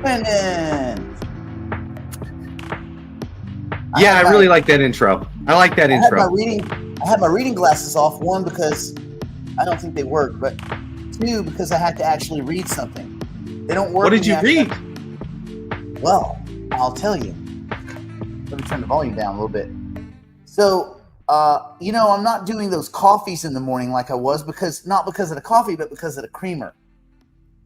Brandon. Yeah, I really like that intro. I like that intro. I had my reading glasses off. One, because I don't think they work, but two, because I had to actually read something. They don't work. What did you read? Well, I'll tell you. Let me turn the volume down a little bit. So, I'm not doing those coffees in the morning like I was, not because of the coffee, but because of the creamer.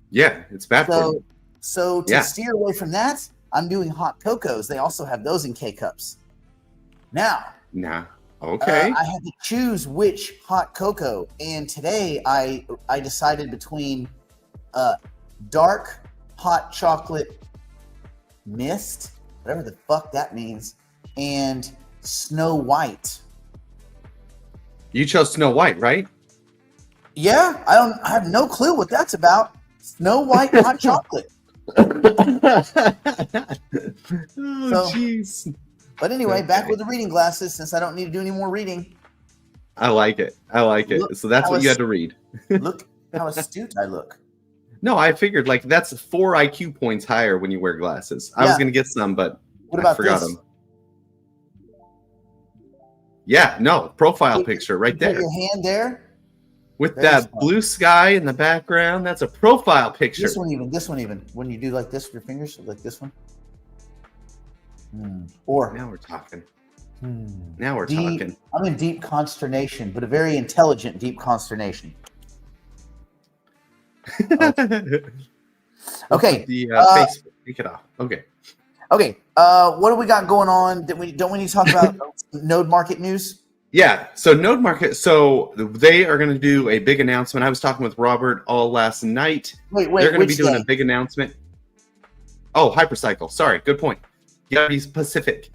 Yeah, it's bad for you. So to steer away from that, I'm doing hot cocos. They also have those in K-cups. Now, okay. I had to choose which hot cocoa, and today I decided between dark hot chocolate mist, whatever the fuck that means, and Snow White. You chose Snow White, right? Yeah, I have no clue what that's about. Snow White hot chocolate. Jeez. But anyway, back with the reading glasses, since I don't need to do any more reading. I like it. So that's what you had to read. Look how astute I look. No, I figured that's 4 IQ points higher when you wear glasses. I was going to get some, but I forgot them. Yeah, no, profile picture right there. Put your hand there. With that blue sky in the background, that's a profile picture. This one even. When you do like this with your fingers, like this one. Or now we're talking. Now we're talking. I'm in deep consternation, but a very intelligent deep consternation. Okay. Facebook. Take it off. Okay. Okay. What do we got going on? Don't we need to talk about Node Market news? Yeah. So Node Market. So they are going to do a big announcement. I was talking with Robert all last night. Wait. They're going to be doing a big announcement. Oh, Hypercycle. Sorry. Good point. You got to be specific.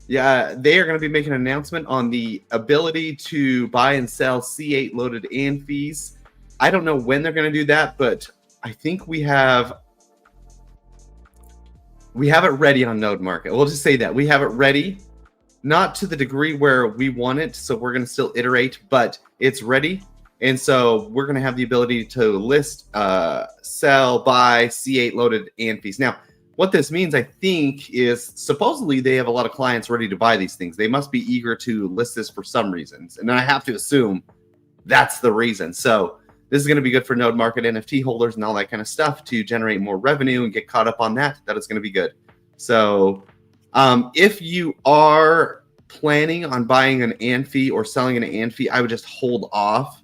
Yeah, they are going to be making an announcement on the ability to buy and sell C8 loaded AND fees. I don't know when they're going to do that, but I think we have it ready on Node Market. We'll just say that we have it ready, not to the degree where we want it, so we're going to still iterate, but it's ready. And so we're going to have the ability to list, sell, buy C8 loaded AND fees. Now, what this means, I think, is supposedly they have a lot of clients ready to buy these things. They must be eager to list this for some reasons. And I have to assume that's the reason. So this is going to be good for Node Market NFT holders and all that kind of stuff to generate more revenue and get caught up on that. That is going to be good. So if you are planning on buying an AND fee or selling an AND fee, I would just hold off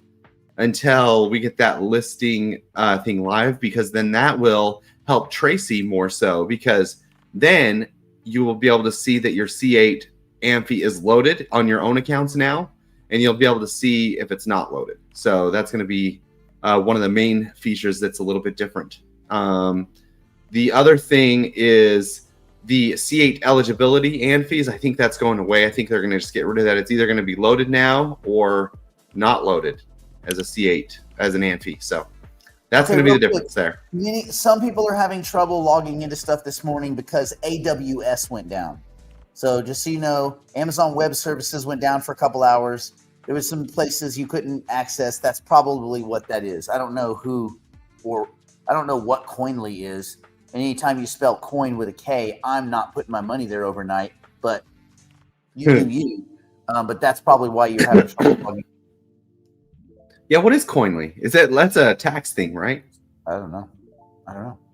until we get that listing thing live, because then that will help Tracy more so, because then you will be able to see that your C8 AND fee is loaded on your own accounts now, and you'll be able to see if it's not loaded. So that's going to be one of the main features that's a little bit different. The other thing is the C8 eligibility AND fees. I think that's going away. I think they're going to just get rid of that. It's either going to be loaded now or not loaded as a C8 as an AND fee. So that's going to be the difference there. Some people are having trouble logging into stuff this morning because AWS went down. So just so you know, Amazon Web Services went down for a couple hours. There was some places you couldn't access. That's probably what that is. I don't know I don't know what Coinly is. And anytime you spell coin with a K, I'm not putting my money there overnight. But you do you. But that's probably why you're having trouble logging. Yeah, what is Coinly? That's a tax thing, right? I don't know.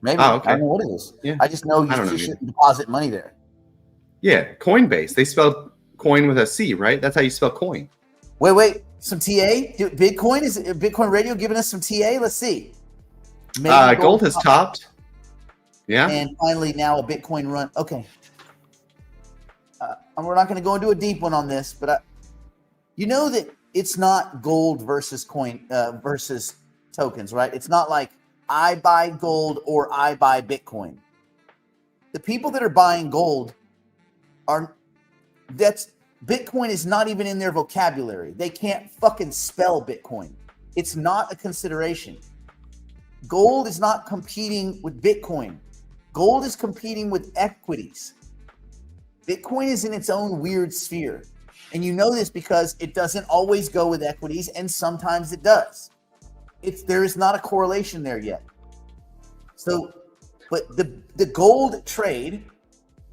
Maybe. Okay. I don't know what it is. Yeah. I just know you shouldn't deposit money there. Yeah, Coinbase. They spell coin with a C, right? That's how you spell coin. Wait. Some TA? Bitcoin? Is Bitcoin Radio giving us some TA? Let's see. Gold has topped. Yeah. And finally now a Bitcoin run. Okay. We're not going to go into a deep one on this, but you know that it's not gold versus coin versus tokens, right? It's not like I buy gold or I buy Bitcoin. The people that are buying gold Bitcoin is not even in their vocabulary. They can't fucking spell Bitcoin. It's not a consideration. Gold is not competing with Bitcoin. Gold is competing with equities. Bitcoin is in its own weird sphere. And you know this because it doesn't always go with equities, and sometimes it does. There is not a correlation there yet. So, but the gold trade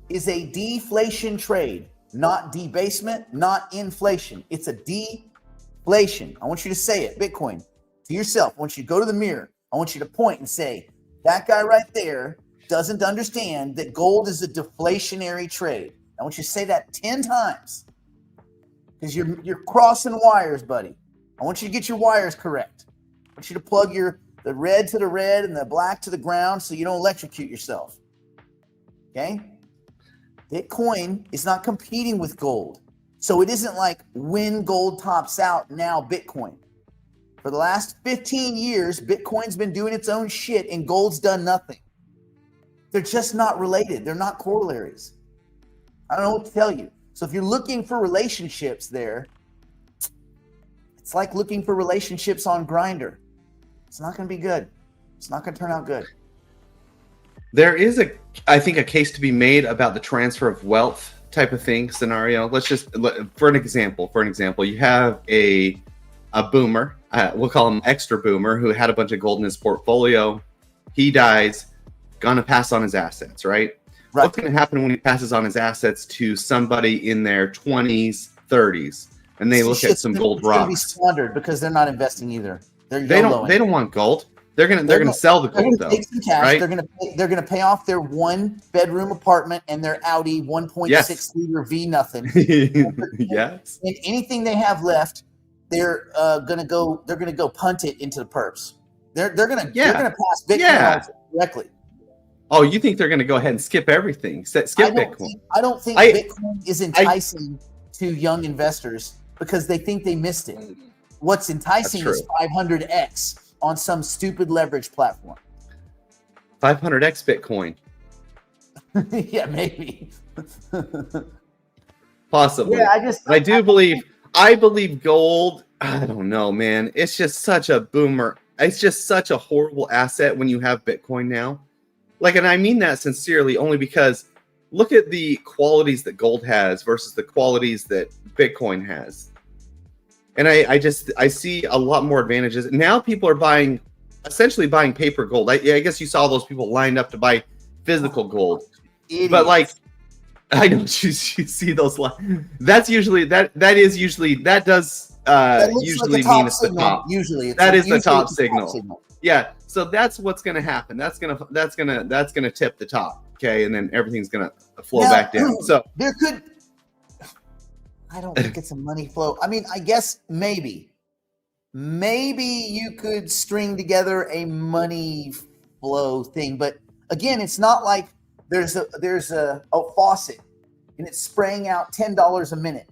is a deflation trade, not debasement, not inflation. It's a deflation. I want you to say it, Bitcoin, to yourself. I want you to go to the mirror. I want you to point and say, that guy right there doesn't understand that gold is a deflationary trade. I want you to say that 10 times because you're crossing wires, buddy. I want you to get your wires correct. I want you to plug the red to the red and the black to the ground so you don't electrocute yourself. Okay? Bitcoin is not competing with gold. So it isn't like when gold tops out, now Bitcoin. For the last 15 years, Bitcoin's been doing its own shit and gold's done nothing. They're just not related. They're not corollaries. I don't know what to tell you. So if you're looking for relationships there, it's like looking for relationships on Grindr. It's not going to be good. It's not going to turn out good. There is I think a case to be made about the transfer of wealth type of thing scenario. Let's just, for an example, you have a boomer, we'll call him extra boomer, who had a bunch of gold in his portfolio. He dies, gonna pass on his assets, right? What's going to happen when he passes on his assets to somebody in their 20s, 30s, and they look at some gold rocks? Be squandered because they're not investing either. They don't want gold. They're gonna sell the gold though. Take some cash. Right? They're gonna pay off their 1-bedroom apartment and their Audi 1.6 liter V nothing. Yes. And anything they have left, they're gonna go punt it into the perps. They're gonna pass Bitcoin directly. Oh, you think they're going to go ahead and skip everything? Bitcoin? I don't think Bitcoin is enticing to young investors because they think they missed it. What's enticing is 500x on some stupid leverage platform. 500x Bitcoin. Yeah, maybe. Possibly. Yeah, I believe gold. I don't know, man. It's just such a boomer. It's just such a horrible asset when you have Bitcoin now. And I mean that sincerely, only because look at the qualities that gold has versus the qualities that Bitcoin has. And I see a lot more advantages. Now people are essentially buying paper gold. I guess you saw those people lined up to buy physical gold. Idiots. But I know you see those. That does usually mean it's the top. Usually, that is the top signal. Yeah, so that's what's going to happen. That's gonna tip the top, okay, and then everything's gonna flow back down. So there could. I don't think it's a money flow. I mean, I guess maybe you could string together a money flow thing, but again, it's not like there's a faucet and it's spraying out $10 a minute.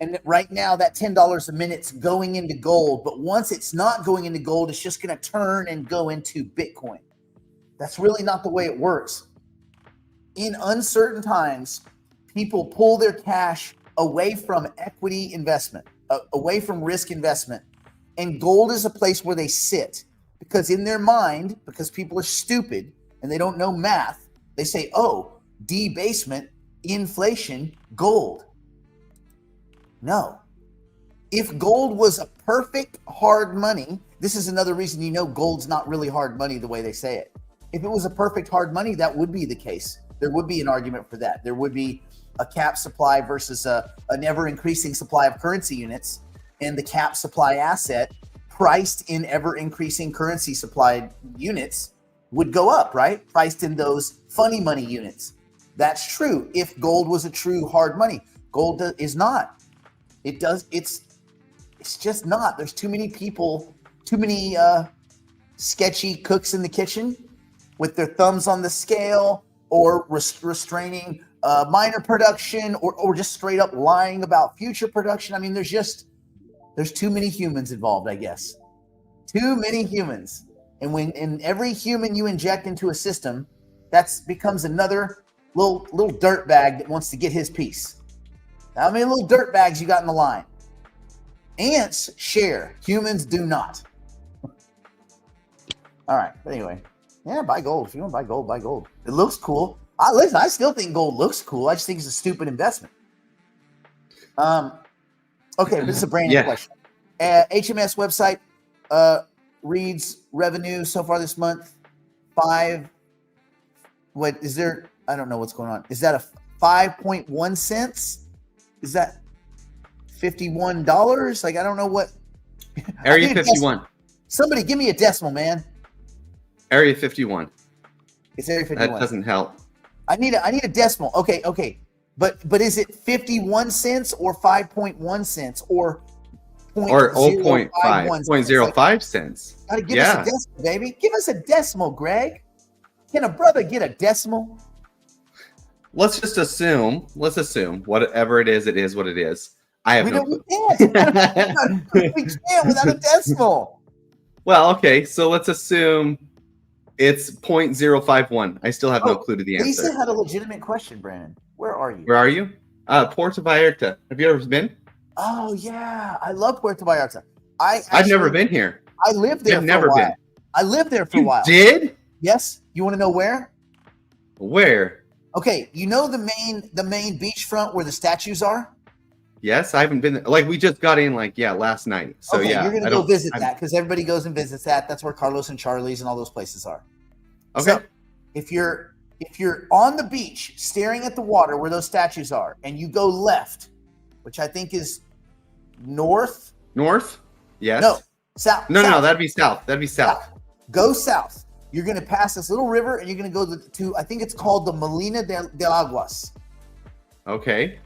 And right now, that $10 a minute's going into gold. But once it's not going into gold, it's just going to turn and go into Bitcoin. That's really not the way it works. In uncertain times, people pull their cash away from equity investment, away from risk investment. And gold is a place where they sit. Because in their mind, because people are stupid and they don't know math, they say, oh, debasement, inflation, gold. No. If gold was a perfect hard money, this is another reason gold's not really hard money the way they say it. If it was a perfect hard money, that would be the case. There would be an argument for that. There would be a cap supply versus an ever-increasing supply of currency units, and the cap supply asset priced in ever-increasing currency supplied units would go up, right? Priced in those funny money units. That's true if gold was a true hard money. Gold is not. It's just not. There's too many people, too many sketchy cooks in the kitchen with their thumbs on the scale or restraining minor production or just straight up lying about future production. I mean, there's too many humans involved, I guess. Too many humans. And when every human you inject into a system, that becomes another little dirt bag that wants to get his piece. How many little dirt bags you got in the line? Ants share. Humans do not. All right. But anyway, buy gold. If you want to buy gold, buy gold. It looks cool. I still think gold looks cool. I just think it's a stupid investment. Okay, this is a brand new question. HMS website reads revenue so far this month, 5. What is there? I don't know what's going on. Is that a 5.1 cents? Is that $51? Like, I don't know what. Area 51. Somebody give me a decimal, man. Area 51. It's Area 51. That doesn't help. I need a decimal. Okay. But is it 51 cents or 5.1 cents or 0.5 0.05 cents? Gotta give us a decimal, baby. Give us a decimal, Greg. Can a brother get a decimal? Let's assume whatever it is what it is. I have no clue. We can't. We can't without a decimal. Well, okay, so let's assume it's 0.051. I still have no clue to the answer. Lisa had a legitimate question, Brandon. Where are you? Where are you? Puerto Vallarta. Have you ever been? Oh yeah, I love Puerto Vallarta. I've never been here. I lived there. I've never been. I lived there for a while. Did? Yes. You want to know where? Where? Okay, you know the main beachfront where the statues are? Yes, I haven't been there. Like, we just got in last night. So okay, yeah. You're gonna go visit that because everybody goes and visits that. That's where Carlos and Charlie's and all those places are. Okay. So if you're on the beach staring at the water where those statues are, and you go left, which I think is north. North? Yes. No, south. No, south. that'd be south. That'd be south. Go south. You're going to pass this little river, and you're going to go to I think it's called the Molina del Aguas. Okay.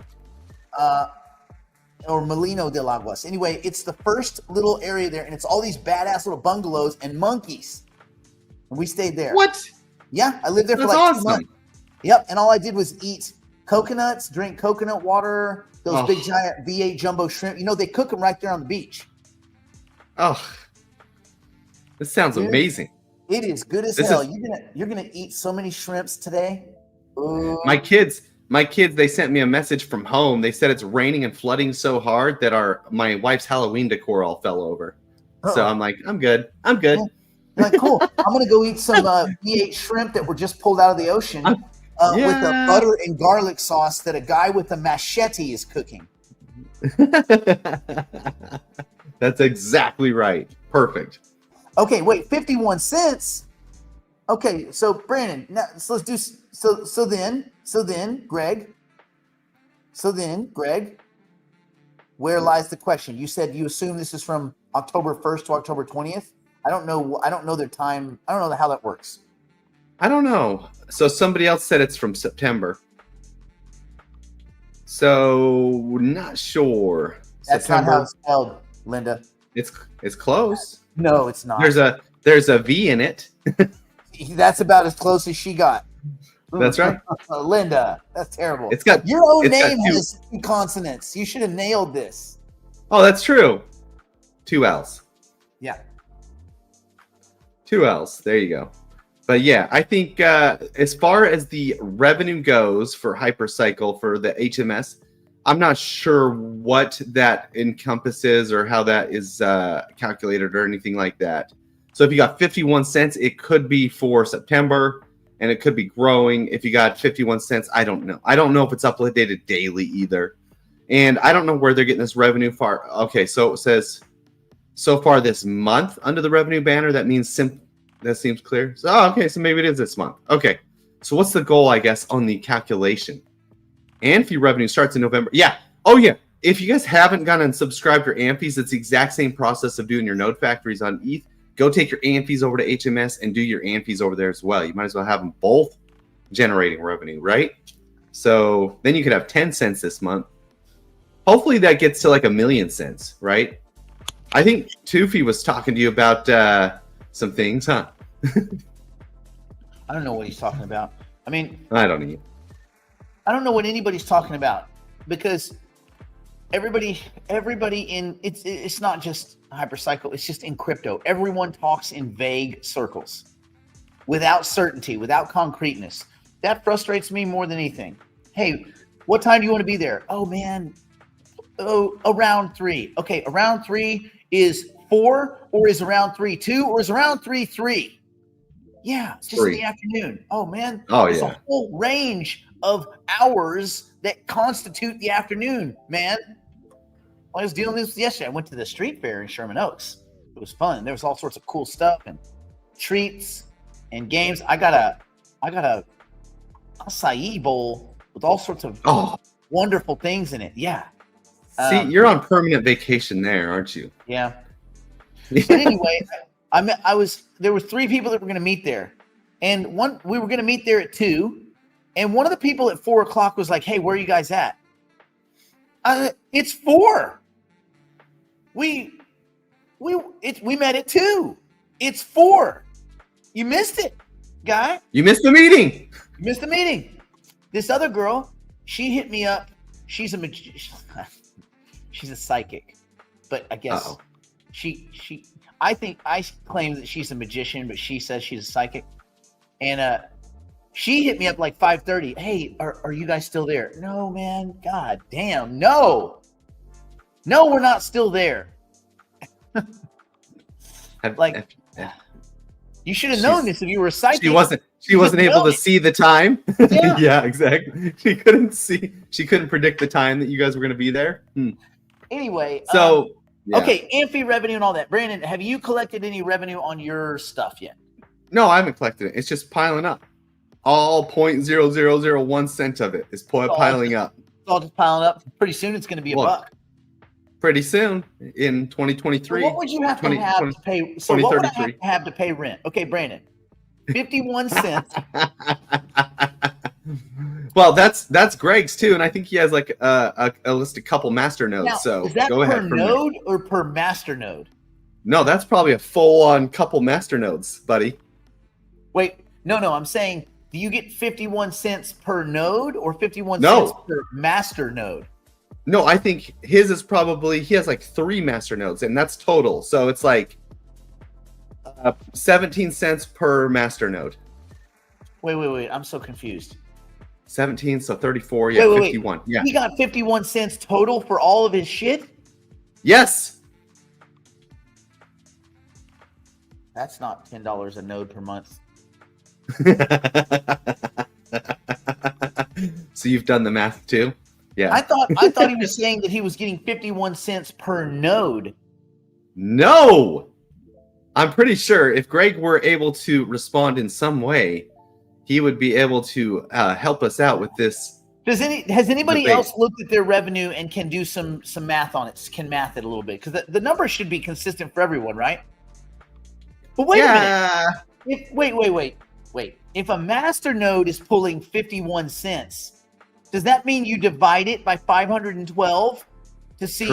Or Molino del Aguas. Anyway, it's the first little area there, and it's all these badass little bungalows and monkeys. And we stayed there. What? Yeah, I lived there for That's like 2 awesome. months. Yep, and all I did was eat coconuts, drink coconut water, those big giant V8 jumbo shrimp. You know, they cook them right there on the beach. Oh, this sounds amazing. It is good as hell. You're gonna eat so many shrimps today. Ooh. My kids, they sent me a message from home. They said it's raining and flooding so hard that my wife's Halloween decor all fell over. Uh-oh. So I'm like, I'm good. Yeah. Like, cool. I'm gonna go eat some V8 shrimp that were just pulled out of the ocean with a butter and garlic sauce that a guy with a machete is cooking. That's exactly right. Perfect. Okay, wait, 51 cents. Okay, so Brandon, now so let's do so then, Greg. Where lies the question? You said you assume this is from October 1st to October 20th. I don't know their time. I don't know how that works. I don't know. So somebody else said it's from September. So not sure. That's September. not how it's spelled, Linda. It's close. No, it's not. There's a V in it. That's about as close as she got. That's right. Linda, that's terrible. Your own name has 2 consonants. You should have nailed this. Oh, that's true. 2 L's. Yeah. 2 L's. There you go. But yeah, I think as far as the revenue goes for Hypercycle for the HMS, I'm not sure what that encompasses or how that is calculated or anything like that. So if you got 51 cents, it could be for September, and it could be growing. If you got 51 cents, I don't know. I don't know if it's updated daily either. And I don't know where they're getting this revenue for. Okay, so it says so far this month under the revenue banner. That means that seems clear. So, okay, so maybe it is this month. Okay, so what's the goal, I guess, on the calculation? Amphi revenue starts in November. Yeah. Oh, yeah. If you guys haven't gone and subscribed your Amphis, it's the exact same process of doing your node factories on ETH. Go take your Amphis over to HMS and do your Amphis over there as well. You might as well have them both generating revenue, right? So then you could have 10 cents this month. Hopefully that gets to like 1 million cents, right? I think Tufi was talking to you about some things, huh? I don't know what he's talking about. I mean, I don't know. I don't know what anybody's talking about because everybody in it's not just Hypercycle, it's just in crypto. Everyone talks in vague circles without certainty, without concreteness. That frustrates me more than anything. Hey, what time do you want to be there? Oh man, around 3. Okay, around 3 is 4, or is around 3 2, or is around 3 3? Yeah, it's just 3. in the afternoon. Oh man, there's a whole range of hours that constitute the afternoon, man. I was dealing with this yesterday. I went to the street fair in Sherman Oaks. It was fun. There was all sorts of cool stuff and treats. and games. I got a acai bowl with all sorts of Oh, wonderful things in it. Yeah. see, you're on permanent vacation there, aren't you? Yeah. But anyway, there were 3 people that were going to meet there, and we were going to meet there at 2, and one of the people at 4 o'clock was like, "Hey, where are you guys at?" It's 4. We met at 2. It's 4. You missed it, guy. You missed the meeting. You missed the meeting. This other girl, she hit me up. She's a psychic, but I guess Uh-oh. I claim that she's a magician, but she says she's a psychic. And she hit me up like 5:30. Hey, are you guys still there? No, man. God damn. No, we're not still there. You should have known this if you were a psychic. She wasn't able to see the time. Yeah. Yeah, exactly. She couldn't predict the time that you guys were going to be there. Anyway, So yeah. okay, Amphi revenue and all that. Brandon, have you collected any revenue on your stuff yet? No, I haven't collected it. It's just piling up. All 0.0001 cent of it is piling up. It's all just piling up. Pretty soon it's going to be a buck. Pretty soon in 2023. So what would you have to have to pay? So what would I have to pay rent? Okay, Brandon, 51 cents. Well, that's Greg's too, and I think he has like a list a couple master nodes. Now, so is that go per ahead. node or per master node? No, that's probably a full-on couple master nodes, buddy. Wait, no, I'm saying, do you get 51 cents per node or 51 cents per master node? No, I think his is probably, he has like 3 master nodes, and that's total. So it's like 17 cents per master node. Wait, I'm so confused. 17, so 34, yeah, wait, 51. Yeah. He got 51 cents total for all of his shit? Yes. That's not $10 a node per month. So you've done the math too? Yeah. I thought he was saying that he was getting 51 cents per node. No. I'm pretty sure if Greg were able to respond in some way, he would be able to help us out with this. Has anybody debate. else looked at their revenue and can do some math on it? Can math it a little bit? Because the number should be consistent for everyone, right? But wait a minute. Wait. If a master node is pulling 51 cents, does that mean you divide it by 512 to see?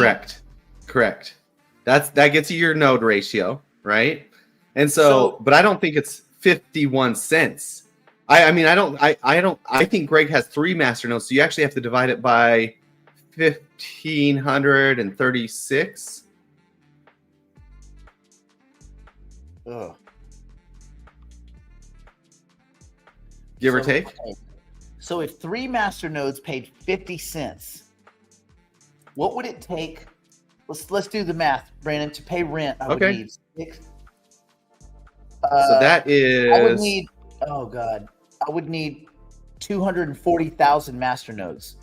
Correct. That gets you your node ratio, right? And so but I don't think it's 51 cents. I think Greg has 3 master nodes, so you actually have to divide it by 1,536. Ugh. Give or take. Okay. So if 3 master nodes paid 50 cents, what would it take? Let's do the math, Brandon. To pay rent, I would need 6. So that is. I would need. Oh God, I would need 240,000 master nodes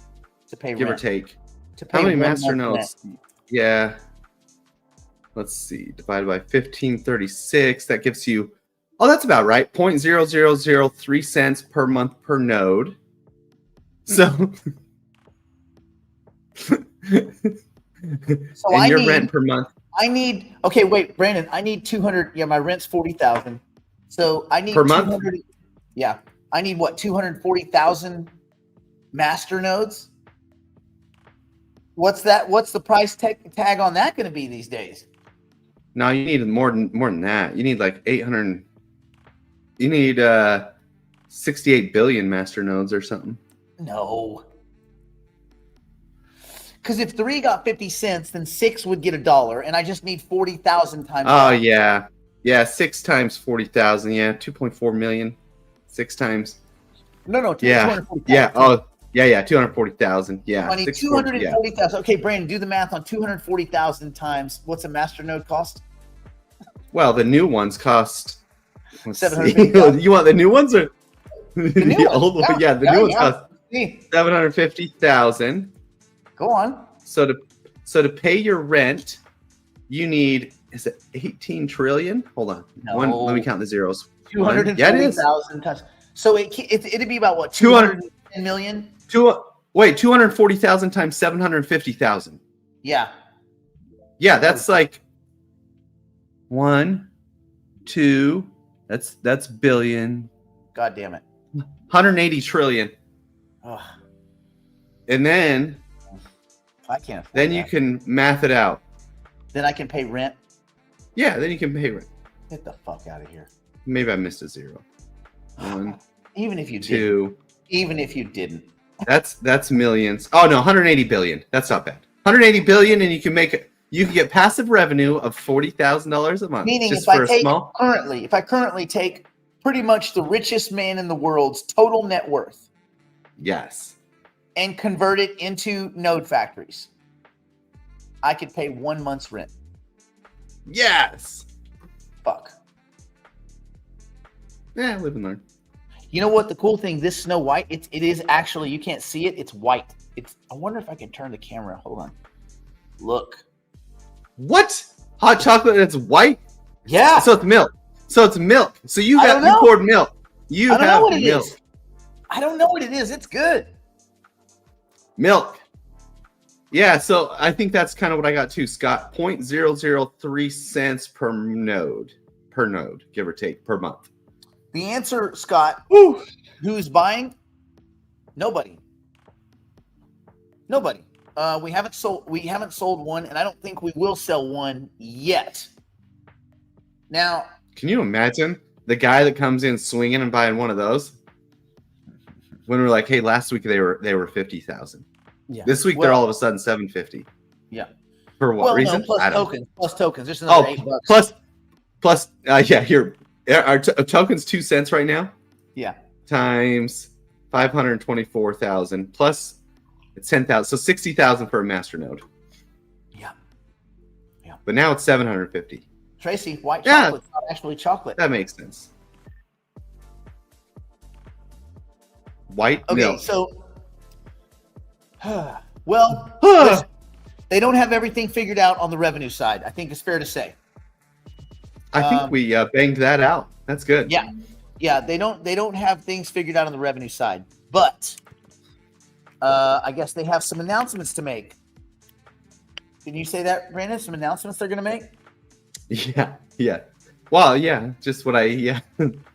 to pay give rent. or take. To pay How many 1 master month nodes? rent. Yeah. Let's see. Divided by 1536. That gives you. Oh, that's about right. 0.0003 cents per month per node. So. So and your rent per month. Okay, wait, Brandon. I need 200. Yeah, my rent's 40,000. So I need Per 200. month? Yeah, I need what? 240,000 master nodes. What's that? What's the price tag on that going to be these days? No, you need more than that. You need like 800. You need 68 billion master nodes or something. No. Because if 3 got 50 cents, then 6 would get $1, and I just need 40,000 times. Oh that. yeah. 6 times 40,000. Yeah, 2.4 million. 6 times. No. Yeah. 240,000. Yeah. Oh yeah. 240,000. Yeah. I need 640, 240,000. Okay, Brandon, do the math on 240,000 times. What's a master node cost? Well, the new ones cost. let's see. 750,000. You want the new ones or new old ones? one? Yeah, the new ones cost See, 750,000. go on. So to pay your rent, you need, is it 18 trillion? Hold on. No. Let me count the zeros. Yeah, it is. 240,000 times. So it'd be about what? 200 210 million? 240,000 times 750,000. Yeah. Yeah, that's like 1, 2. That's billion. God damn it. 180 trillion. Ugh, And then I can't afford then that. you can math it out. Then I can pay rent. Yeah, then you can pay rent. Get the fuck out of here. Maybe I missed a 0. 1, Even if you did. 2. Even if you didn't. That's millions. Oh no, 180 billion. That's not bad. 180 billion, and you can get passive revenue of $40,000 a month. Meaning, just if I for a take small. if I currently take pretty much the richest man in the world's total net worth Yes. and convert it into node factories, I could pay 1 month's rent. Yes. Fuck. Yeah, live and learn. You know what? The cool thing, this Snow White, it is actually, you can't see it. It's white. I wonder if I can turn the camera. Hold on. Look. What? Hot chocolate that's white? Yeah. So it's milk. So you I don't know. poured milk. You I don't know have what it milk. is. I don't know what it is. It's good. Milk. Yeah, so I think that's kind of what I got too, Scott. 0.003 cents per node, give or take, per month. The answer, Scott, Woo. who's buying? Nobody. We haven't sold one, and I don't think we will sell one yet. Now, Can you imagine the guy that comes in swinging and buying one of those? When we're like, hey, last week they were 50,000. yeah. This week they're all of a sudden 750. Yeah. For what reason? No, plus I don't. tokens. Plus tokens. There's another $8. Plus, yeah, here our tokens 2 cents right now. Yeah. Times 524,000 plus it's 10,000, so 60,000 for a master node. Yeah. But now it's 750. Tracy, white Yeah. chocolate's not actually chocolate. That makes sense. White Okay, milk. so well, listen, they don't have everything figured out on the revenue side. I think it's fair to say. I think we banged that out. That's good. Yeah, they don't have things figured out on the revenue side, but I guess they have some announcements to make. Can you say that, Brandon? Some announcements they're going to make? Yeah. Well, yeah, just what they're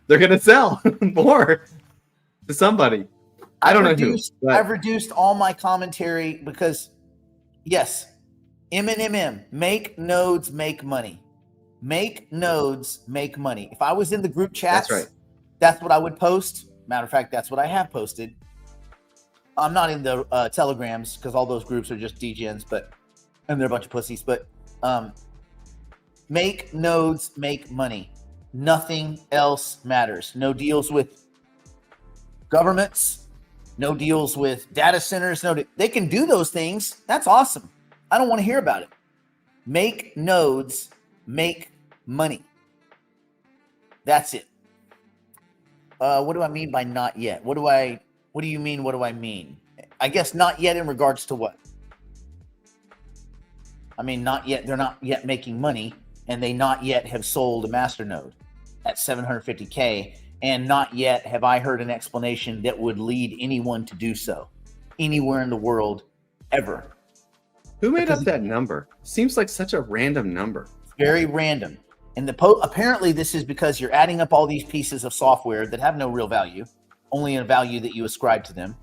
going to sell more to somebody. I don't know who. But I've reduced all my commentary because, yes, MNMM, make nodes make money. Make nodes make money. If I was in the group chats, That's right. That's what I would post. Matter of fact, that's what I have posted. I'm not in the telegrams because all those groups are just degens, and they're a bunch of pussies. But make nodes make money. Nothing else matters. No deals with governments. No deals with data centers. They can do those things. That's awesome. I don't want to hear about it. Make nodes make money. That's it. What do I mean by not yet? What do you mean? What do I mean? I guess not yet in regards to what? I mean, not yet. They're not yet making money, and they not yet have sold a master node at 750K, and not yet have I heard an explanation that would lead anyone to do so anywhere in the world ever. Who made up that number? Seems like such a random number. Very random. And apparently this is because you're adding up all these pieces of software that have no real value, only a value that you ascribe to them.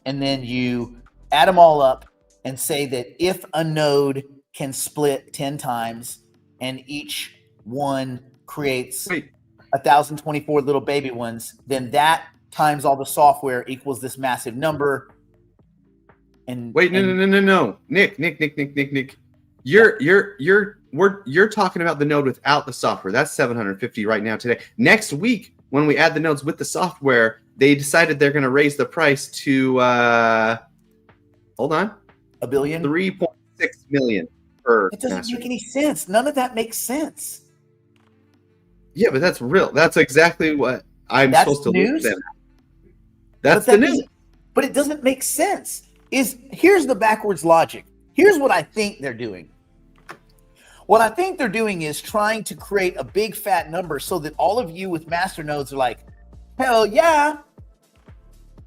And then you add them all up and say that if a node can split 10 times and each one creates 1,024 little baby ones, then that times all the software equals this massive number. And No. Nick. You're talking about the node without the software. That's 750 right now today. Next week, when we add the nodes with the software, they decided they're going to raise the price to hold on, $1 billion, 3.6 million per. It doesn't master. make any sense. None of that makes sense. Yeah, but that's real. That's exactly what I'm supposed to news? look at. That's the news. But it doesn't make sense. Here's the backwards logic. Here's what I think they're doing. What I think they're doing is trying to create a big fat number so that all of you with master nodes are like, hell yeah,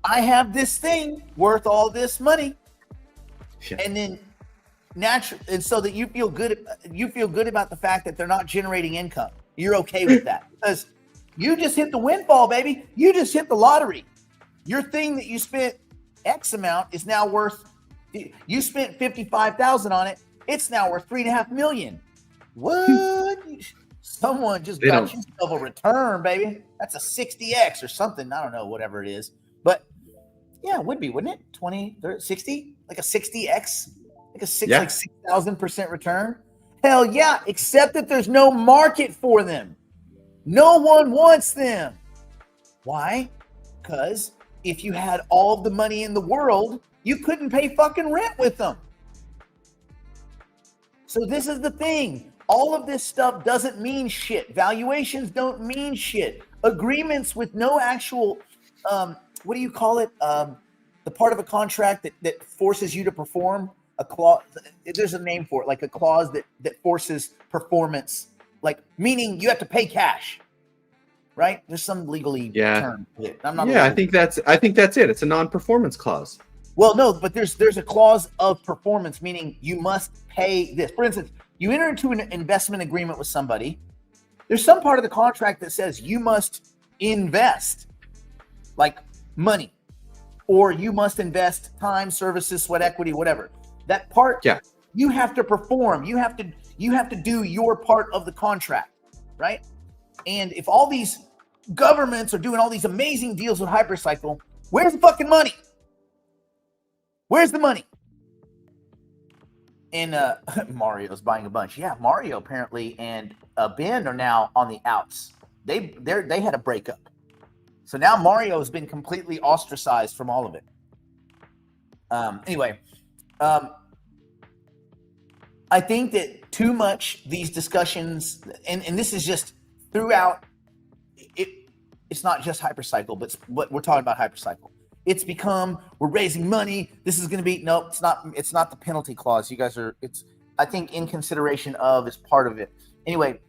I have this thing worth all this money. Yeah. And then and so that you feel good about the fact that they're not generating income. You're okay with that because you just hit the windfall, baby. You just hit the lottery. Your thing that you spent X amount is now worth, you spent 55,000 on it. It's now worth $3.5 million. What? Someone just got yourself a return, baby. That's a 60x or something. I don't know, whatever it is. But yeah, it would be, wouldn't it? 20, 30, 60? Like a 60x? Like a 6,000% return? Hell yeah, except that there's no market for them. No one wants them. Why? Because if you had all of the money in the world, you couldn't pay fucking rent with them. So this is the thing. All of this stuff doesn't mean shit. Valuations don't mean shit. Agreements with no actual, what do you call it? The part of a contract that forces you to perform a clause. There's a name for it, like a clause that forces performance, like meaning you have to pay cash, right? There's some legally term. I'm not. Yeah, I think that's it. It's a non-performance clause. Well, no, but there's a clause of performance, meaning you must pay this. For instance, you enter into an investment agreement with somebody. There's some part of the contract that says you must invest, like money, or you must invest time, services, sweat equity, whatever. That part, you have to perform. You have to do your part of the contract, right? And if all these governments are doing all these amazing deals with Hypercycle, where's the fucking money? Where's the money? And Mario's buying a bunch. Yeah, Mario apparently and Ben are now on the outs. They had a breakup. So now Mario has been completely ostracized from all of it. Anyway, I think that too much these discussions, and this is just throughout, it's not just Hypercycle, but we're talking about Hypercycle. It's become, we're raising money. This is going to be, no, it's not the penalty clause. You guys are, I think in consideration of is part of it. Anyway,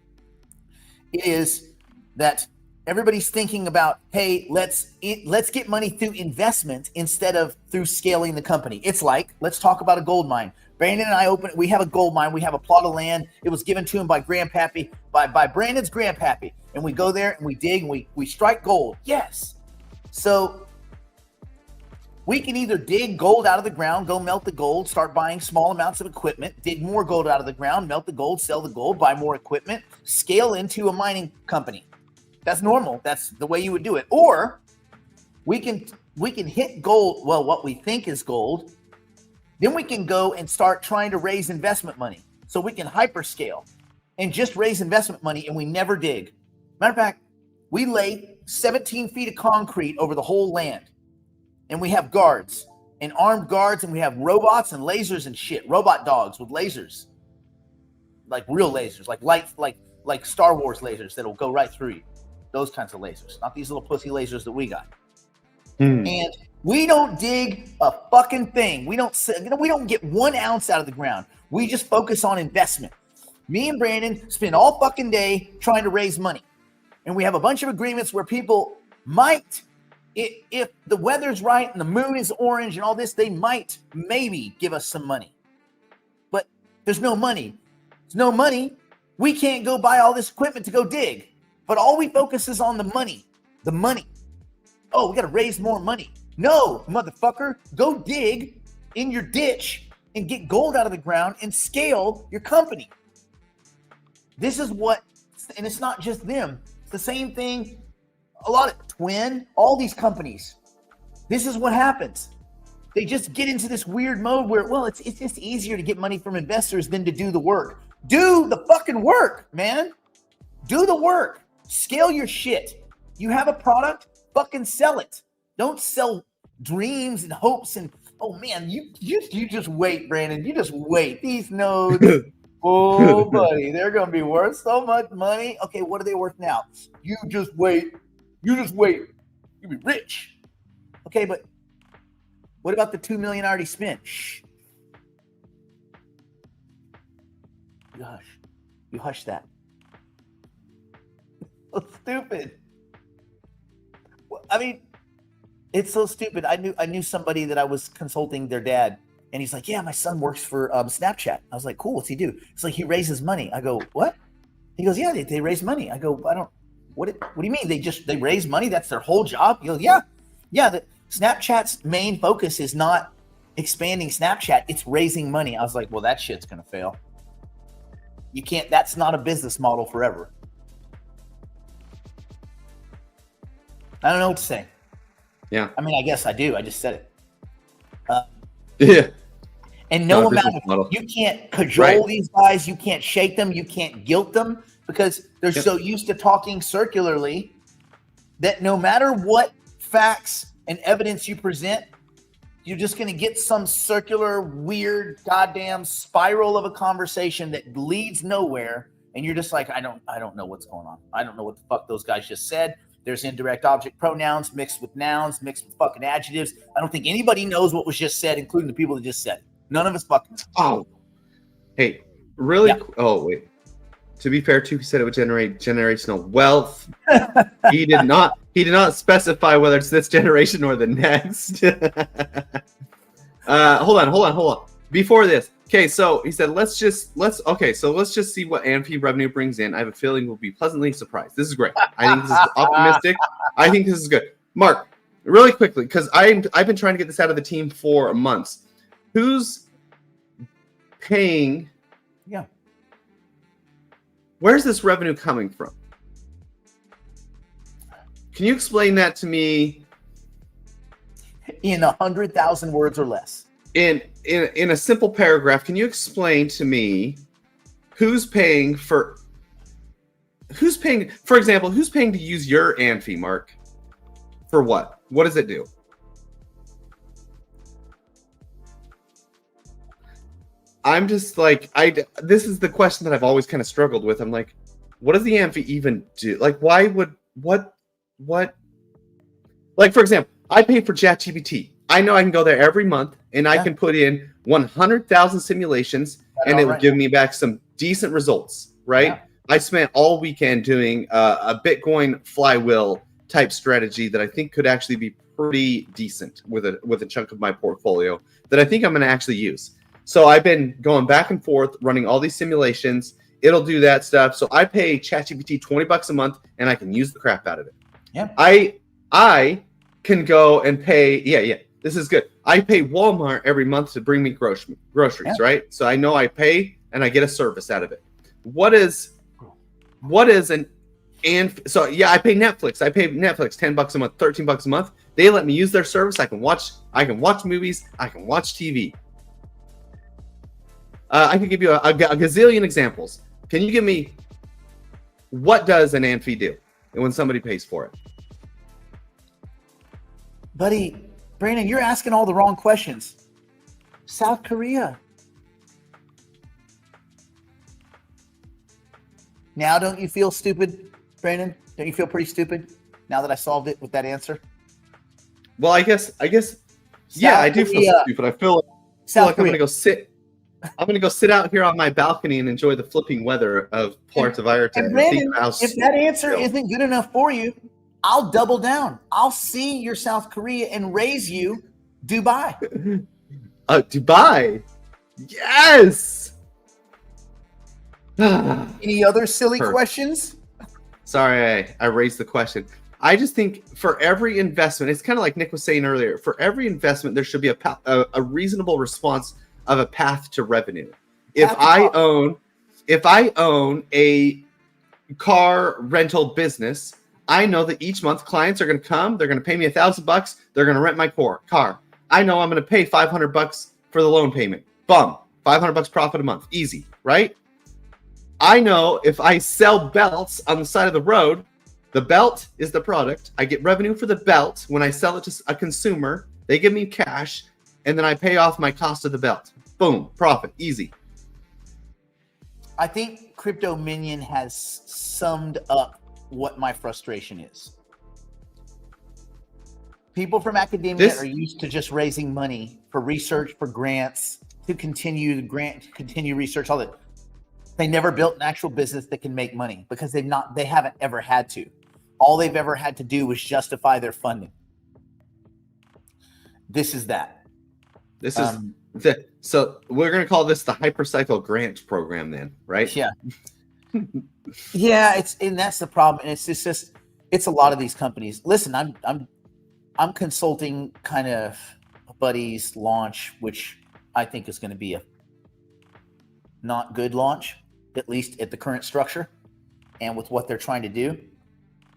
it is that everybody's thinking about, hey, let's get money through investment instead of through scaling the company. It's like, let's talk about a gold mine. Brandon and I we have a gold mine. We have a plot of land. It was given to him by Grandpappy, by Brandon's Grandpappy. And we go there and we dig and we strike gold. Yes. So we can either dig gold out of the ground, go melt the gold, start buying small amounts of equipment, dig more gold out of the ground, melt the gold, sell the gold, buy more equipment, scale into a mining company. That's normal. That's the way you would do it. Or we can hit gold, well, what we think is gold. Then we can go and start trying to raise investment money. So we can hyperscale and just raise investment money and we never dig. Matter of fact, we lay 17 feet of concrete over the whole land. And we have guards and armed guards, and we have robots and lasers and shit. Robot dogs with lasers, like real lasers, like Star Wars lasers that'll go right through you. Those kinds of lasers, not these little pussy lasers that we got. And we don't dig a fucking thing. We don't get 1 ounce out of the ground. We just focus on investment. Me and Brandon spend all fucking day trying to raise money, and we have a bunch of agreements where people might. If the weather's right and the moon is orange and all this, they might maybe give us some money. But there's no money. There's no money. We can't go buy all this equipment to go dig. But all we focus is on the money. The money. Oh, we got to raise more money. No, motherfucker. Go dig in your ditch and get gold out of the ground and scale your company. This is what, and it's not just them. It's the same thing. A lot of Twin, all these companies, this is what happens. They just get into this weird mode where, well, it's just easier to get money from investors than to do the work. Do the fucking work, man. Do the work. Scale your shit. You have a product, fucking sell it. Don't sell dreams and hopes and, oh man, you just wait, Brandon. You just wait. These nodes, oh buddy, they're gonna be worth so much money. Okay, what are they worth now? You just wait. You just wait. You'll be rich. Okay, but what about the $2 million I already spent? Shh. Gosh. You hush that. So stupid. I mean, it's so stupid. I knew somebody that I was consulting their dad, and he's like, "Yeah, my son works for Snapchat." I was like, "Cool, what's he do?" He's like, "He raises money." I go, "What?" He goes, "Yeah, they raise money." I go, "I don't. What do you mean? They raise money? That's their whole job?" He goes, "Yeah. The Snapchat's main focus is not expanding Snapchat; it's raising money." I was like, "Well, that shit's gonna fail. You can't. That's not a business model forever." I don't know what to say. Yeah. I mean, I guess I do. I just said it. Yeah. And no Not a amount business model. of, you can't cajole these guys. You can't shake them. You can't guilt them because they're so used to talking circularly that no matter what facts and evidence you present, you're just going to get some circular, weird, goddamn spiral of a conversation that leads nowhere. And you're just like, I don't know what's going on. I don't know what the fuck those guys just said. There's indirect object pronouns mixed with nouns, mixed with fucking adjectives. I don't think anybody knows what was just said, including the people that just said it. None of us fucking know. Oh. Hey, really? Yeah. Oh, wait. To be fair, too, he said it would generate generational wealth. He did not specify whether it's this generation or the next. Hold on. Before this. Okay, so he said let's just see what Amphi revenue brings in. I have a feeling we'll be pleasantly surprised. This is great. I think this is optimistic. I think this is good. Mark, really quickly, because I've been trying to get this out of the team for months. Who's paying? Yeah. Where's this revenue coming from? Can you explain that to me In 100,000 words or less. in a simple paragraph? Can you explain to me who's paying, for example, who's paying to use your Amphi, Mark? For what? What does it do? I'm just like, this is the question that I've always kind of struggled with. I'm like, what does the Amphi even do? Like, why would, what? Like, for example, I pay for ChatGPT. I know I can go there every month and I can put in 100,000 simulations and it will give me back some decent results, right? Yeah. I spent all weekend doing a Bitcoin flywheel type strategy that I think could actually be pretty decent with a chunk of my portfolio that I think I'm going to actually use. So I've been going back and forth, running all these simulations. It'll do that stuff. So I pay ChatGPT $20 a month, and I can use the crap out of it. Yeah. I can go and pay. Yeah. This is good. I pay Walmart every month to bring me groceries, right? So I know I pay and I get a service out of it. What is an and so yeah, I pay Netflix. I pay Netflix $10 a month, $13 a month. They let me use their service. I can watch movies. I can watch TV. I could give you a gazillion examples. Can you give me what does an Amphi do when somebody pays for it? Buddy, Brandon, you're asking all the wrong questions. South Korea. Now, don't you feel stupid, Brandon? Don't you feel pretty stupid now that I solved it with that answer? Well, I guess. Yeah, I do feel stupid. I feel like I'm gonna go sit out here on my balcony and enjoy the flipping weather of Puerto Vallarta. And Brandon, if that answer isn't good enough for you, I'll double down. I'll see your South Korea and raise you Dubai. Dubai. Yes. Any other silly questions? Sorry, I raised the question. I just think for every investment, it's kind of like Nick was saying earlier, for every investment, there should be a reasonable response of a path to revenue. If I own a car rental business, I know that each month clients are going to come, they're going to pay me $1,000, they're going to rent my car. I know I'm going to pay $500 for the loan payment. Bum, $500 profit a month, easy, right? I know if I sell belts on the side of the road, the belt is the product. I get revenue for the belt. When I sell it to a consumer, they give me cash, and then I pay off my cost of the belt. Boom, profit, easy. I think Crypto Minion has summed up what my frustration is. People from academia are used to just raising money for research, for grants, to continue research, all that. They never built an actual business that can make money because they haven't ever had to. All they've ever had to do was justify their funding. This is that. This is so we're going to call this the Hypercycle Grant Program then, right? Yeah. Yeah, and that's the problem. And it's a lot of these companies. Listen, I'm consulting kind of a buddy's launch, which I think is going to be a not good launch, at least at the current structure and with what they're trying to do.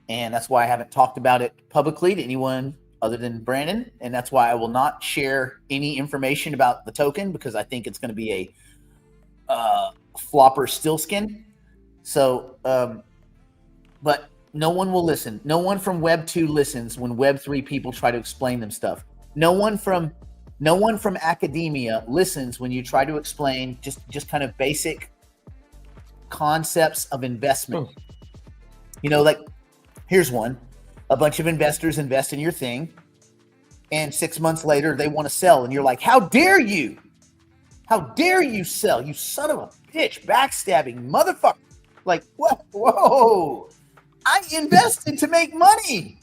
And that's why I haven't talked about it publicly to anyone other than Brandon. And that's why I will not share any information about the token, because I think it's going to be a flopper stillskin. So, but no one will listen. No one from Web 2 listens when Web 3 people try to explain them stuff. No one from academia listens when you try to explain just kind of basic concepts of investment. You know, like, here's one. A bunch of investors invest in your thing, and 6 months later they want to sell, and you're like, how dare you? How dare you sell? You son of a bitch, backstabbing motherfucker. Like, what? Whoa. I invested to make money.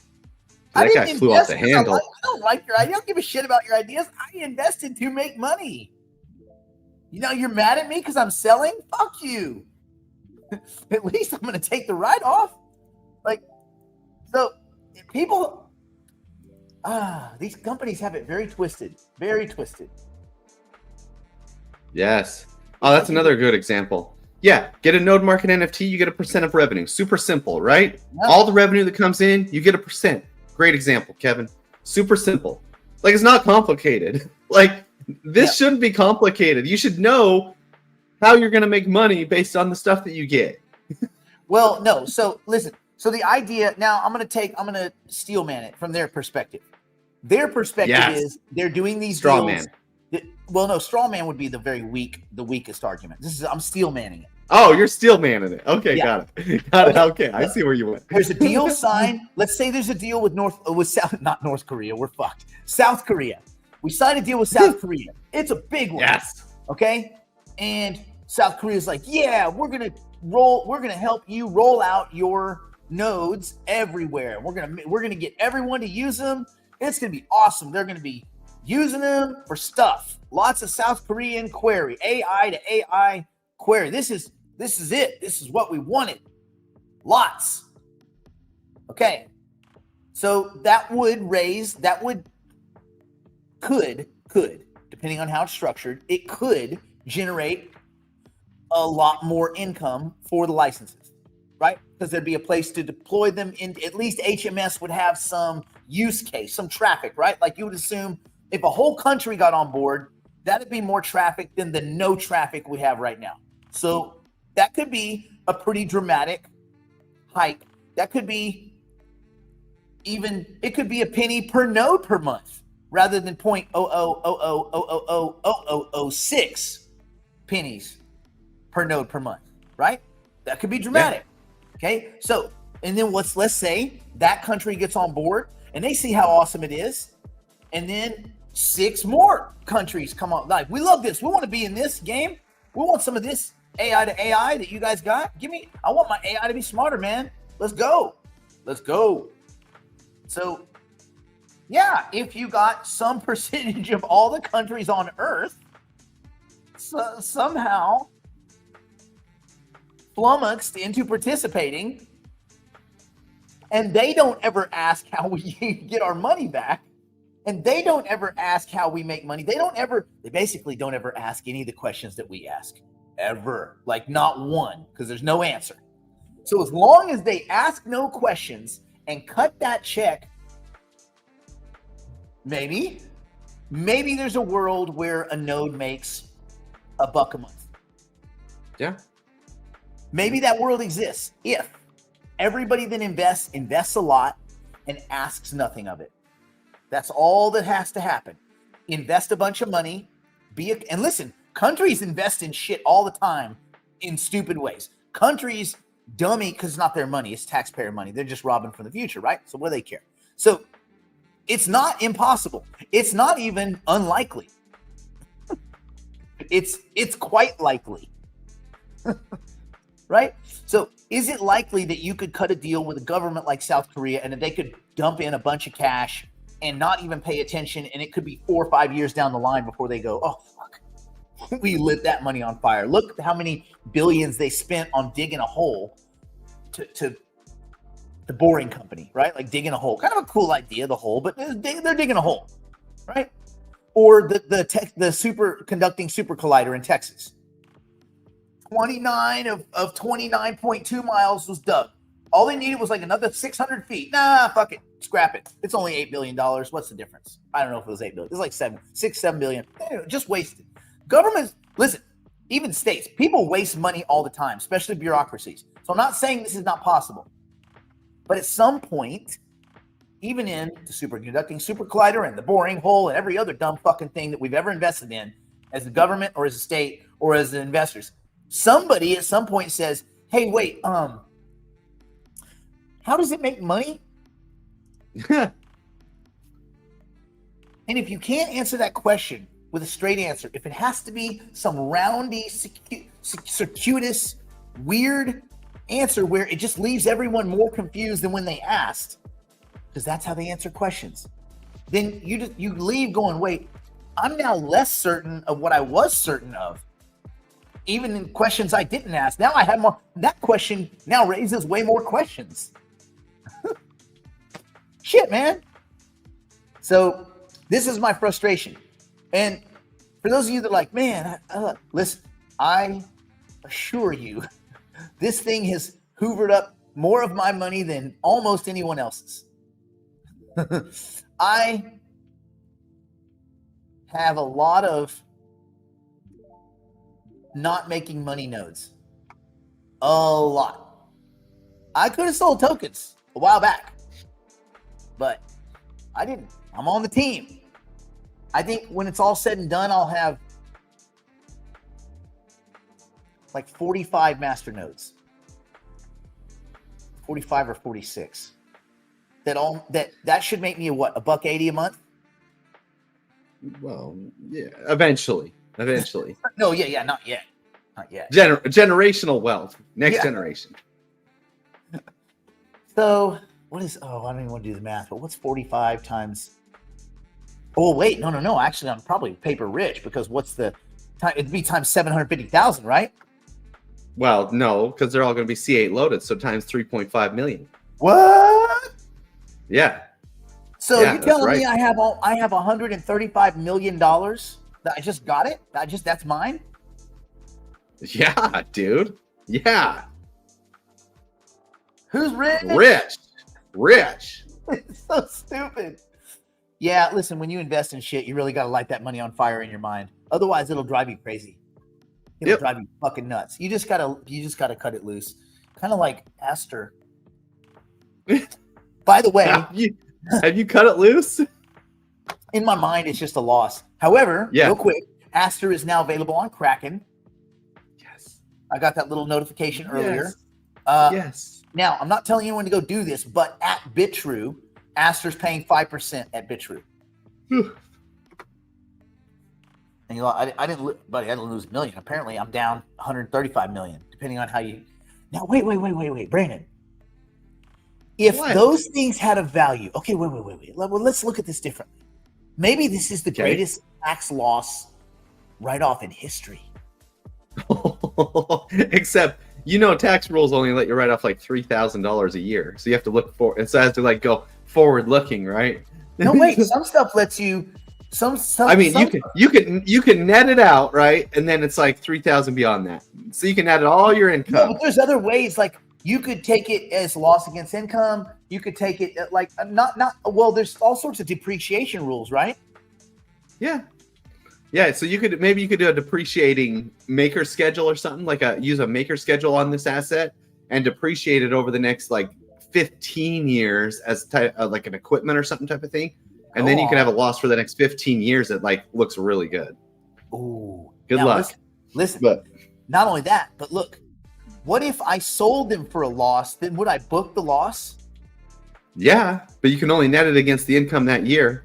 That guy flew off the handle. I don't like your idea. I don't give a shit about your ideas. I invested to make money. You know, you're mad at me because I'm selling? Fuck you. At least I'm going to take the write-off. Like, so people, these companies have it very twisted. Very twisted. Yes. Oh, that's another good example. Yeah, get a node market NFT, you get a % of revenue. Super simple, right? Yeah. All the revenue that comes in, you get a %. Great example, Kevin. Super simple. Like, it's not complicated. Like, this shouldn't be complicated. You should know how you're going to make money based on the stuff that you get. Well, no. So listen. So the idea now, I'm going to steel man it from their perspective. Their perspective is they're doing these straw deals. man. Well, no, straw man would be the weakest argument. I'm steel manning it. Oh, you're steel manning it. Okay, Yeah. got it. Okay, I see where you went. There's a deal signed. Let's say there's a deal with not North Korea. We're fucked. South Korea. We signed a deal with South Korea. It's a big one. Yes. Okay. And South Korea's like, yeah, we're gonna help you roll out your nodes everywhere. We're gonna get everyone to use them. It's gonna be awesome. They're gonna be using them for stuff. Lots of South Korean query, AI to AI query. This is it. This is what we wanted. Lots. Okay. So could, depending on how it's structured, it could generate a lot more income for the licenses, right? Because there'd be a place to deploy them in. At least HMS would have some use case, some traffic, right? Like, you would assume if a whole country got on board, that'd be more traffic than the no traffic we have right now. So that could be a pretty dramatic hike. That could be it could be a penny per node per month rather than 0.00000006 pennies per node per month, right? That could be dramatic. Yeah. Okay. So, and then let's say that country gets on board and they see how awesome it is. And then 6 more countries come on. Like, we love this. We want to be in this game. We want some of this AI to AI that you guys got. I want my AI to be smarter, man. Let's go. So, yeah, if you got some percentage of all the countries on Earth somehow flummoxed into participating, and they don't ever ask how we get our money back, and they don't ever ask how we make money. They basically don't ever ask any of the questions that we ask, ever. Like, not one, because there's no answer. So as long as they ask no questions and cut that check, maybe there's a world where a node makes $1 a month. Yeah. Maybe that world exists if everybody that invests a lot and asks nothing of it. That's all that has to happen. Invest a bunch of money, and listen, countries invest in shit all the time in stupid ways. Countries dummy because it's not their money, it's taxpayer money. They're just robbing from the future, right? So what do they care? So it's not impossible. It's not even unlikely. It's quite likely Right? So is it likely that you could cut a deal with a government like South Korea and that they could dump in a bunch of cash and not even pay attention, and it could be 4 or 5 years down the line before they go, oh, fuck, we lit that money on fire. Look how many billions they spent on digging a hole to the Boring Company, right? Like digging a hole. Kind of a cool idea, the hole, but they're digging a hole, right? Or the superconducting super collider in Texas. 29 of 29.2 miles was dug. All they needed was like another 600 feet. Nah, fuck it. Scrap it. It's only $8 billion. What's the difference? I don't know if it was $8 billion. It's like 7 billion. Just wasted. Governments, listen, even states, people waste money all the time, especially bureaucracies. So I'm not saying this is not possible. But at some point, even in the superconducting super collider and the boring hole and every other dumb fucking thing that we've ever invested in as a government or as a state or as investors, somebody at some point says, hey, wait, how does it make money? And if you can't answer that question with a straight answer, if it has to be some roundy, circuitous, weird answer where it just leaves everyone more confused than when they asked, because that's how they answer questions, then you leave going, wait, I'm now less certain of what I was certain of. Even in questions I didn't ask, now I have more. That question now raises way more questions. Shit, man. So this is my frustration. And for those of you that are like, man, listen, I assure you, this thing has hoovered up more of my money than almost anyone else's. I have a lot of not making money nodes. A lot. I could have sold tokens a while back, but I didn't. I'm on the team. I think when it's all said and done, I'll have like 45 master nodes. 45 or 46. That should make me a $1.80 a month. Well, yeah, eventually. No, yeah, not yet. Generational wealth, next generation. So what is? Oh, I don't even want to do the math. But what's 45 times? Oh wait, no. Actually, I'm probably paper rich because what's the time? It'd be times 750,000, right? Well, no, because they're all going to be C8 loaded, so times 3.5 million. What? Yeah. So you're telling me I have $135 million that I just got it? That's mine? Yeah, dude. Yeah. Who's rich? Rich. It's so stupid. Yeah, listen, when you invest in shit, you really got to light that money on fire in your mind. Otherwise, it'll drive you crazy. It'll drive you fucking nuts. You just gotta cut it loose. Kind of like Aster. By the way, have you cut it loose? In my mind, it's just a loss. However, real quick, Aster is now available on Kraken. Yes. I got that little notification earlier. Yes. Now, I'm not telling anyone to go do this, but at Bitrue, Aster's paying 5% at Bitrue. And I didn't lose $1 million. Apparently, I'm down 135 million, depending on how you. Now, wait, Brandon. If those things had a value, okay, wait. Let's look at this differently. Maybe this is the greatest tax loss write-off in history. Except, tax rules only let you write off like $3,000 a year, so you have to look for. It has to go forward-looking, right? No, wait. Some stuff lets you. You can net it out, right? And then it's like 3,000 beyond that. So you can add all your income. No, but there's other ways. Like you could take it as loss against income. You could take it like not. Well, there's all sorts of depreciation rules, right? Yeah. So you could do a depreciating maker schedule or something, use a maker schedule on this asset and depreciate it over the next 15 years as like an equipment or something type of thing. And then you can have a loss for the next 15 years that looks really good. Ooh. Good luck. Listen. But not only that, but look, what if I sold them for a loss? Then would I book the loss? Yeah, but you can only net it against the income that year.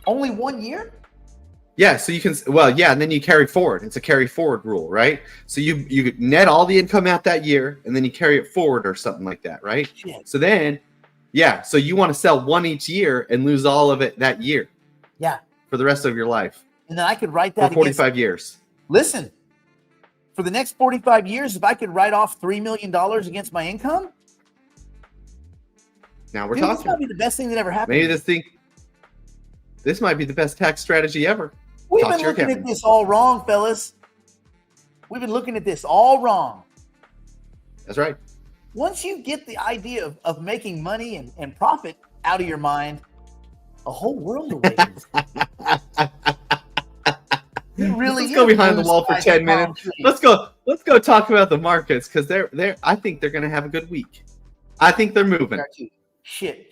Only 1 year? Yeah, so you can, well, yeah, and then you carry forward. It's a carry forward rule, right? So you net all the income out that year, and then you carry it forward or something like that, right? Shit. So then, yeah, so you want to sell one each year and lose all of it that year. Yeah. For the rest of your life. And then I could write For that 45 years. Listen, for the next 45 years, if I could write off $3 million against my income, Now we're dude, this talking. might be the best thing that ever happened. Maybe this might be the best tax strategy ever. We've Talk been to your looking at accountant. this all wrong, fellas. We've been looking at this all wrong. That's right. Once you get the idea of making money and profit out of your mind, a whole world awakens. It really Let's go is behind the blue wall for skies 10 and palm minutes. trees. Let's go talk about the markets because they're I think they're gonna have a good week. I think they're moving. Shit,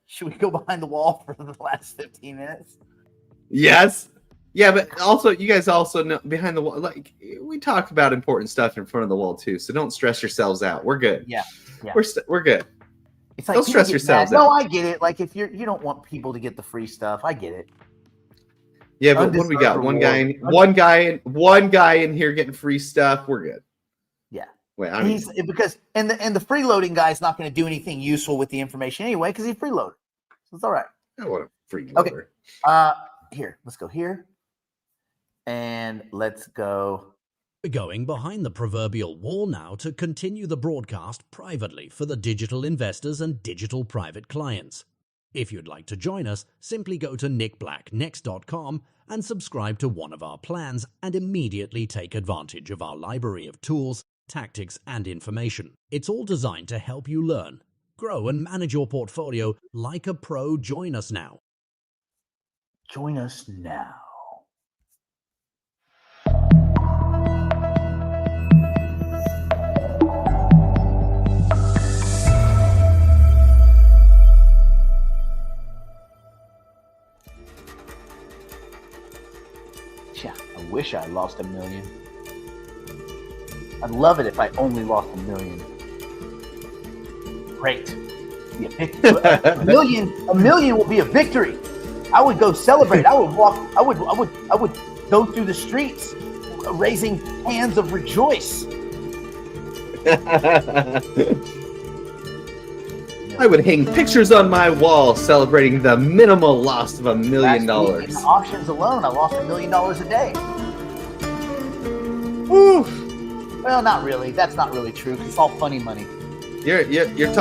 should we go behind the wall for the last 15 minutes? Yes. Yeah, but also you guys also know behind the wall, like we talk about important stuff in front of the wall too. So don't stress yourselves out. We're good. Yeah. We're good. It's like Don't people stress get yourselves mad. out. No, I get it. Like if you don't want people to get the free stuff, I get it. Yeah, but what do we got? Undeserved One guy in here getting free stuff. We're good. Yeah. Wait, I mean, He's because and the freeloading guy's not going to do anything useful with the information anyway because he's freeloaded. So it's all right. I want a free Okay. loader. Here, let's go here. And let's go. We're going behind the proverbial wall now to continue the broadcast privately for the digital investors and digital private clients. If you'd like to join us, simply go to nickblacknext.com and subscribe to one of our plans and immediately take advantage of our library of tools, tactics, and information. It's all designed to help you learn, grow, and manage your portfolio like a pro. Join us now. Join us now. Yeah, I wish I lost $1 million. I'd love it if I only lost $1 million. Great. Be a victory. $1 million will be a victory. I would go celebrate. I would walk. I would go through the streets, raising hands of rejoice. I would hang pictures on my wall celebrating the minimal loss of $1 million. Last week in the auctions alone, I lost $1 million a day. Woo! Well, not really. That's not really true. 'Cause it's all funny money. You're talking.